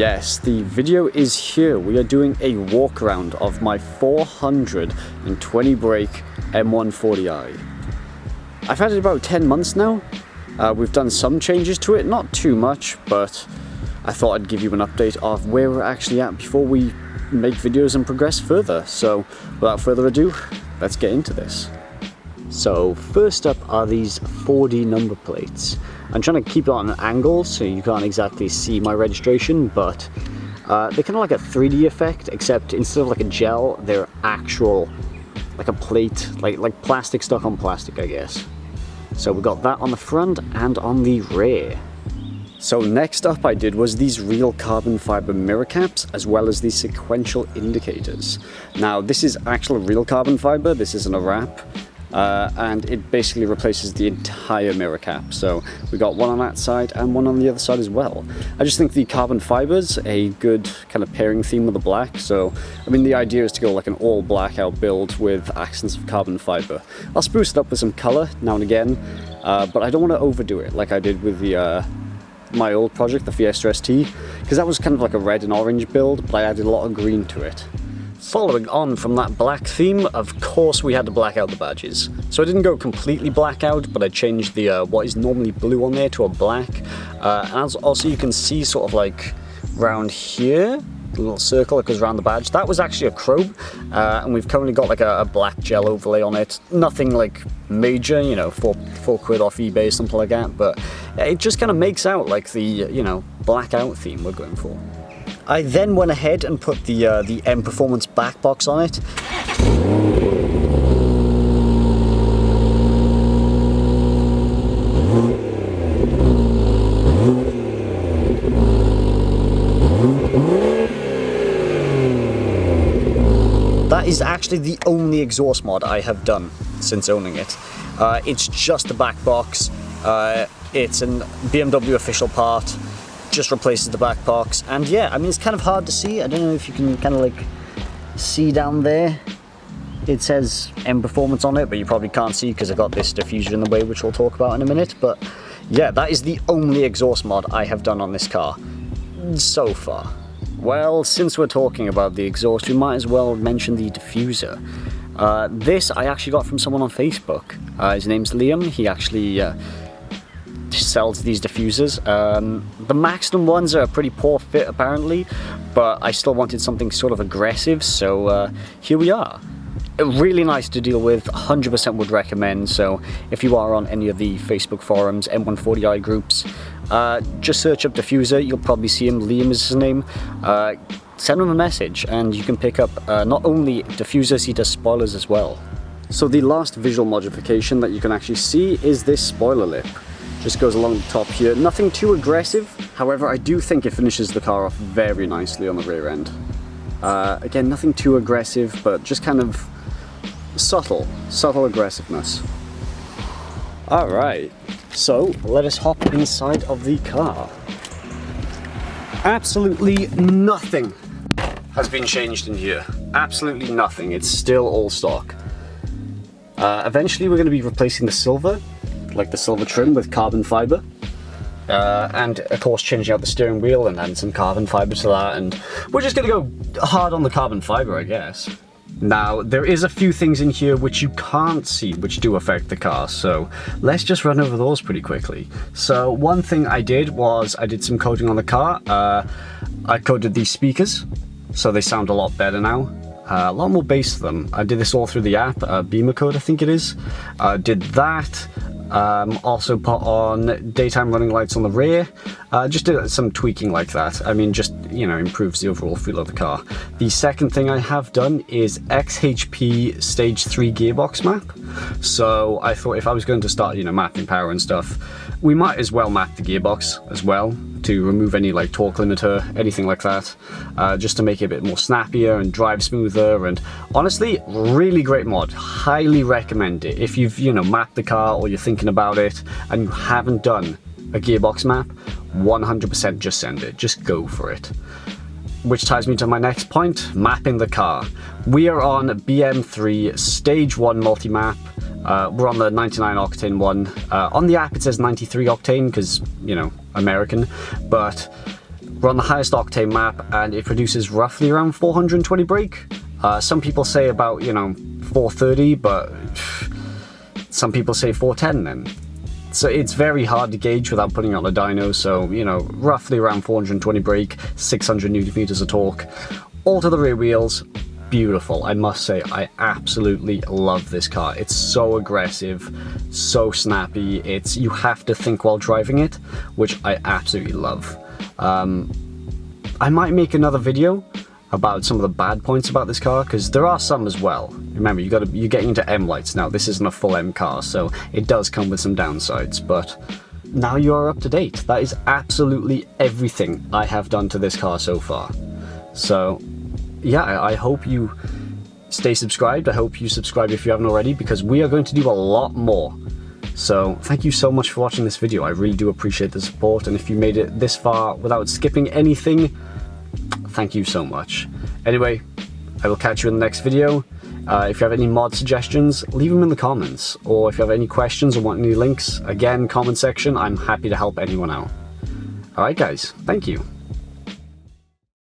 Yes, the video is here. We are doing a walk around of my 420 brake M140i. I've had it about 10 months now. We've done some changes to it, not too much, but I thought I'd give you an update of where we're actually at before we make videos and progress further. So without further ado, let's get into this. So first up are these 4D number plates. I'm trying to keep it on an angle so you can't exactly see my registration, but they're kind of like a 3D effect, except instead of like a gel, they're actual, like a plate, like plastic stuck on plastic, I guess. So we got that on the front and on the rear. So next up I did was these real carbon fiber mirror caps, as well as these sequential indicators. Now this is actual real carbon fiber, this isn't a wrap. And it basically replaces the entire mirror cap. So we got one on that side and one on the other side as well. I just think the carbon fiber's a good kind of pairing theme with the black. So I mean, the idea is to go like an all blackout build with accents of carbon fiber. I'll spruce it up with some color now and again, but I don't want to overdo it like I did with the my old project, the Fiesta ST, because that was kind of like a red and orange build, but I added a lot of green to it. Following on from that black theme, of course we had to black out the badges. So I didn't go completely black out, but I changed the what is normally blue on there to a black. And also you can see sort of like round here, the little circle that goes around the badge. That was actually a chrome, and we've currently got like a black gel overlay on it. Nothing like major, you know, four quid off eBay or something like that, but it just kind of makes out like the, you know, blackout theme we're going for. I then went ahead and put the M Performance back box on it. That is actually the only exhaust mod I have done since owning it. It's just the back box. It's a BMW official part. Just replaces the back box, and yeah, I mean, it's kind of hard to see. I don't know if you can kind of like see down there. It says M Performance on it, but you probably can't see because I got this diffuser in the way, which we'll talk about in a minute. But yeah, that is the only exhaust mod I have done on this car so far. Well, since we're talking about the exhaust, we might as well mention the diffuser. This I actually got from someone on Facebook. His name's Liam. He actually sells these diffusers. The Maximum ones are a pretty poor fit apparently, but I still wanted something sort of aggressive, so here we are. Really nice to deal with, 100% would recommend. So if you are on any of the Facebook forums, M140i groups, just search up Diffuser, you'll probably see him. Liam is his name. Send him a message and you can pick up not only diffusers, he does spoilers as well. So the last visual modification that you can actually see is this spoiler lip. Just goes along the top here. Nothing too aggressive, however I do think it finishes the car off very nicely on the rear end. Again, nothing too aggressive, but just kind of subtle aggressiveness. Alright, so let us hop inside of the car. Absolutely nothing has been changed in here. Absolutely nothing, it's still all stock. Eventually we're going to be replacing the silver, like the silver trim, with carbon fiber, and of course changing out the steering wheel and adding some carbon fiber to that, and we're just gonna go hard on the carbon fiber, I guess. Now there is a few things in here which you can't see which do affect the car, so let's just run over those pretty quickly. So one thing I did was I did some coating on the car. I coated these speakers so they sound a lot better now. a lot more bass to them. I did this all through the app, Beamer Code I think it is. Did that. Also put on daytime running lights on the rear. Just did some tweaking like that. I mean, just, you know, improves the overall feel of the car. The second thing I have done is XHP Stage 3 gearbox map. So I thought if I was going to start, you know, mapping power and stuff, we might as well map the gearbox as well to remove any like torque limiter, anything like that, just to make it a bit more snappier and drive smoother. And honestly, really great mod. Highly recommend it. If you've, you know, mapped the car or you're thinking about it and you haven't done a gearbox map, 100% just send it. Just go for it. Which ties me to my next point, mapping the car. We are on BM3 Stage 1 multi-map. We're on the 99 octane one. On the app it says 93 octane because, you know, American, but we're on the highest octane map and it produces roughly around 420 brake. Some people say about, you know, 430, but some people say 410 then. So it's very hard to gauge without putting on a dyno, so, you know, roughly around 420 brake, 600 newton meters of torque. All to the rear wheels. Beautiful. I must say, I absolutely love this car. It's so aggressive, so snappy. It's, you have to think while driving it, which I absolutely love. I might make another video about some of the bad points about this car, because there are some as well. Remember, you're getting into M lights now. This isn't a full M car, so it does come with some downsides, but now you are up to date. That is absolutely everything I have done to this car so far. So yeah, I hope you stay subscribed. I hope you subscribe if you haven't already, because we are going to do a lot more. So thank you so much for watching this video. I really do appreciate the support, and if you made it this far without skipping anything, thank you so much. Anyway, I will catch you in the next video. If you have any mod suggestions, leave them in the comments, or if you have any questions or want any links, again, comment section. I'm happy to help anyone out. Alright guys, thank you.